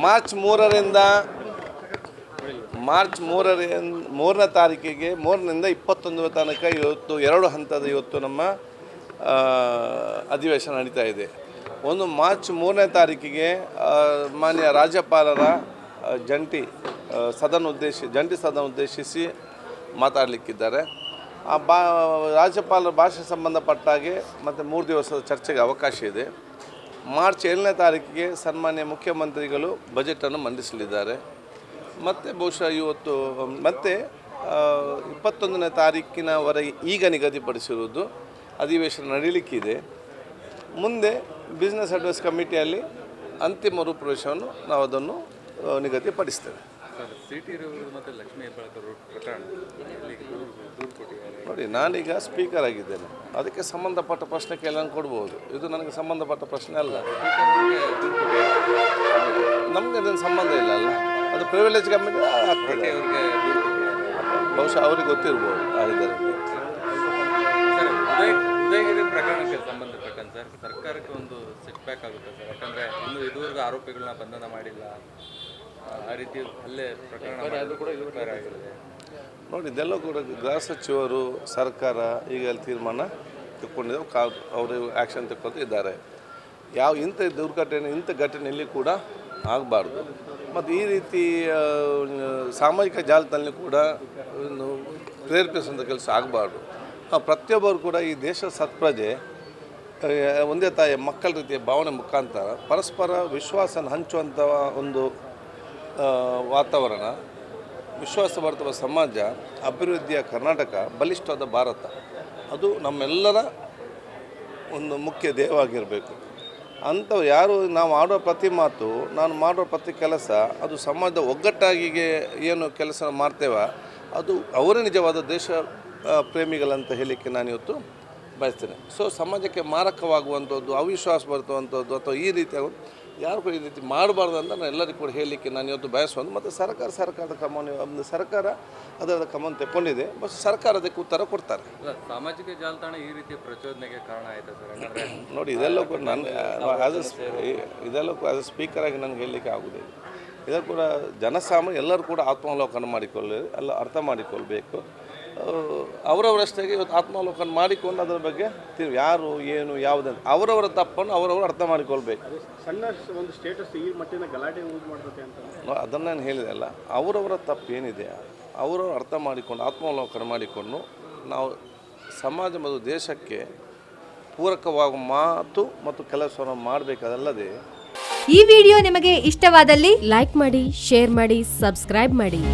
March 3ನೇ ತಾರೀಕಿಗೆ 3ರಿಂದ 21 ತನಕ ಇವತ್ತು 2 ಹಂತದ ಇವತ್ತು ನಮ್ಮ ಅಧಿವೇಶನ ನಡೀತಾ ಇದೆ. ಒಂದು ಮಾರ್ಚ್ 3ನೇ ತಾರೀಕಿಗೆ ಮಾನ್ಯ ರಾಜ್ಯಪಾಲರ ಜಂಟಿ ಸದನ ಉದ್ದೇಶಿಸಿ ಮಾತಾಡಲಿಕ್ಕಿದ್ದಾರೆ. ರಾಜ್ಯಪಾಲರ ಭಾಷೆ ಸಂಬಂಧಪಟ್ಟಾಗೆ ಮತ್ತು 3 ದಿವಸದ ಚರ್ಚೆಗೆ ಅವಕಾಶ ಇದೆ. ಮಾರ್ಚ್ 7ನೇ ತಾರೀಕಿಗೆ ಸನ್ಮಾನ್ಯ ಮುಖ್ಯಮಂತ್ರಿಗಳು ಬಜೆಟನ್ನು ಮಂಡಿಸಲಿದ್ದಾರೆ. ಮತ್ತು ಬಹುಶಃ ಇವತ್ತು ಮತ್ತೆ 21ನೇ ತಾರೀಕಿನವರೆಗೆ ಈಗ ನಿಗದಿಪಡಿಸಿರುವುದು ಅಧಿವೇಶನ ನಡೀಲಿಕ್ಕಿದೆ. ಮುಂದೆ ಬಿಸ್ನೆಸ್ ಅಡ್ವೈಸ್ ಕಮಿಟಿಯಲ್ಲಿ ಅಂತಿಮ ರೂಪುರೇಷವನ್ನು ನಾವು ಅದನ್ನು ನಿಗದಿಪಡಿಸ್ತೇವೆ. ನೋಡಿ, ನಾನೀಗ ಸ್ಪೀಕರ್ ಆಗಿದ್ದೇನೆ, ಅದಕ್ಕೆ ಸಂಬಂಧಪಟ್ಟ ಪ್ರಶ್ನೆ ಕೇಳಂಗೆ ಕೊಡ್ಬೋದು. ಇದು ನನಗೆ ಸಂಬಂಧಪಟ್ಟ ಪ್ರಶ್ನೆ ಅಲ್ಲ, ನಮಗೆ ಅದನ್ನು ಸಂಬಂಧ ಇಲ್ಲ ಅಲ್ಲ, ಅದು ಪ್ರಿವಿಲೇಜ್ ಕಮಿಟಿ ಆಗ್ತದೆ. ಬಹುಶಃ ಅವ್ರಿಗೆ ಗೊತ್ತಿರ್ಬೋದು ಆಗಿದ್ದಾರೆ. ಉದಯಗಿರಿ ಪ್ರಕರಣಕ್ಕೆ ಸಂಬಂಧಪಟ್ಟಂತೆ ಸರ್ಕಾರಕ್ಕೆ ಒಂದು ಸೆಟ್ ಬ್ಯಾಕ್ ಆಗುತ್ತೆ ಸರ್, ಯಾಕಂದರೆ ಇನ್ನೂ ಇದುವರೆಗೂ ಆರೋಪಿಗಳನ್ನ ಬಂಧನ ಮಾಡಿಲ್ಲ, ಆ ರೀತಿ ಹಲ್ಲೆ ಪ್ರಕರಣ ಆಗಿದೆ. ನೋಡಿ, ಇದೆಲ್ಲ ಕೂಡ ಗೃಹ ಸಚಿವರು ಸರ್ಕಾರ ಈಗ ತೀರ್ಮಾನ ತಗೊಂಡಿದ್ದಾರೆ, ಅವರು ಆ್ಯಕ್ಷನ್ ತಗೊಳ್ತಾ ಇದ್ದಾರೆ. ಇಂಥ ಇಂಥ ಘಟನೆಯಲ್ಲಿ ಕೂಡ ಆಗಬಾರ್ದು. ಮತ್ತು ಈ ರೀತಿ ಸಾಮಾಜಿಕ ಜಾಲತಾಣದಲ್ಲಿ ಕೂಡ ಪ್ರೇರೇಪಿಸುವಂಥ ಕೆಲಸ ಆಗಬಾರ್ದು. ಪ್ರತಿಯೊಬ್ಬರು ಕೂಡ ಈ ದೇಶದ ಸತ್ಪ್ರಜೆ, ಒಂದೇ ತಾಯಿಯ ಮಕ್ಕಳ ರೀತಿಯ ಭಾವನೆ ಮುಖಾಂತರ ಪರಸ್ಪರ ವಿಶ್ವಾಸನ ಹಂಚುವಂಥ ಒಂದು ವಾತಾವರಣ, ವಿಶ್ವಾಸ ಬರ್ತವ ಸಮಾಜ, ಅಭಿವೃದ್ಧಿಯ ಕರ್ನಾಟಕ, ಬಲಿಷ್ಠವಾದ ಭಾರತ, ಅದು ನಮ್ಮೆಲ್ಲರ ಒಂದು ಮುಖ್ಯ ಧ್ಯೇಯವಾಗಿರಬೇಕು. ಅಂಥವು ಯಾರು ನಾವು ಆಡೋ ಪ್ರತಿ ಮಾತು, ನಾನು ಮಾಡೋ ಪ್ರತಿ ಕೆಲಸ, ಅದು ಸಮಾಜದ ಒಗ್ಗಟ್ಟಾಗಿಗೆ ಏನು ಕೆಲಸ ಮಾಡ್ತೇವೆ, ಅದು ಅವರೇ ನಿಜವಾದ ದೇಶ ಪ್ರೇಮಿಗಳಂತ ಹೇಳಲಿಕ್ಕೆ ನಾನಿವತ್ತು ಬಯಸ್ತೇನೆ. ಸೊ ಸಮಾಜಕ್ಕೆ ಮಾರಕವಾಗುವಂಥದ್ದು, ಅವಿಶ್ವಾಸ ಬರ್ತುವಂಥದ್ದು ಅಥವಾ ಈ ರೀತಿ ಯಾರು ಕೂಡ ಈ ರೀತಿ ಮಾಡಬಾರ್ದು ಅಂತ ನಾನು ಎಲ್ಲರಿಗೂ ಕೂಡ ಹೇಳಲಿಕ್ಕೆ ನಾನು ಇವತ್ತು ಬಯಸುವುದು. ಮತ್ತು ಸರ್ಕಾರದ ಕ್ರಮವನ್ನು ಸರ್ಕಾರ ಅದರ ಕ್ರಮವನ್ನು ತೆಕ್ಕೊಂಡಿದೆ, ಮತ್ತು ಸರ್ಕಾರ ಅದಕ್ಕೆ ಉತ್ತರ ಕೊಡ್ತಾರೆ. ಸಾಮಾಜಿಕ ಜಾಲತಾಣ ಈ ರೀತಿಯ ಪ್ರಚೋದನೆಗೆ ಕಾರಣ ಆಯಿತು ಸರ್. ನೋಡಿ, ಇದೆಲ್ಲ ಕೂಡ ನಾನು ಇದೆಲ್ಲ ಆ್ಯಸ್ ಎ ಸ್ಪೀಕರ್ ಆಗಿ ನನಗೆ ಹೇಳಲಿಕ್ಕೆ ಆಗುವುದಿಲ್ಲ. ಇದನ್ನು ಕೂಡ ಜನಸಾಮಾನ್ಯ ಎಲ್ಲರೂ ಕೂಡ ಆತ್ಮಾವಲೋಕನ ಎಲ್ಲ ಅರ್ಥ ಮಾಡಿಕೊಳ್ಬೇಕು. ಅವರವರಷ್ಟೇ ಇವತ್ತು ಆತ್ಮಾವಲೋಕನ ಮಾಡಿಕೊಂಡು ಅದರ ಬಗ್ಗೆ ಯಾರು ಏನು ಯಾವುದಂತ ಅವರವರ ತಪ್ಪನ್ನು ಅವರವರು ಅರ್ಥ ಮಾಡಿಕೊಳ್ಬೇಕು. ಸಣ್ಣ ಒಂದು ಸ್ಟೇಟಸ್ ಈ ಮಟ್ಟಿನ ಗಲಾಟೆ ಮಾಡ್ತದೆ ಅಂತ ಅದನ್ನು ನಾನು ಹೇಳಿದೆ ಅಲ್ಲ, ಅವರವರ ತಪ್ಪು ಏನಿದೆ ಅವರವರು ಅರ್ಥ ಮಾಡಿಕೊಂಡು ಆತ್ಮಾವಲೋಕನ ಮಾಡಿಕೊಂಡು ನಾವು ಸಮಾಜ ಮತ್ತು ದೇಶಕ್ಕೆ ಪೂರಕವಾಗುವ ಮಾತು ಮತ್ತು ಕೆಲಸವನ್ನು ಮಾಡಬೇಕಾದಲ್ಲದೆ. ಈ ವಿಡಿಯೋ ನಿಮಗೆ ಇಷ್ಟವಾದಲ್ಲಿ ಲೈಕ್ ಮಾಡಿ, ಶೇರ್ ಮಾಡಿ, ಸಬ್ಸ್ಕ್ರೈಬ್ ಮಾಡಿ.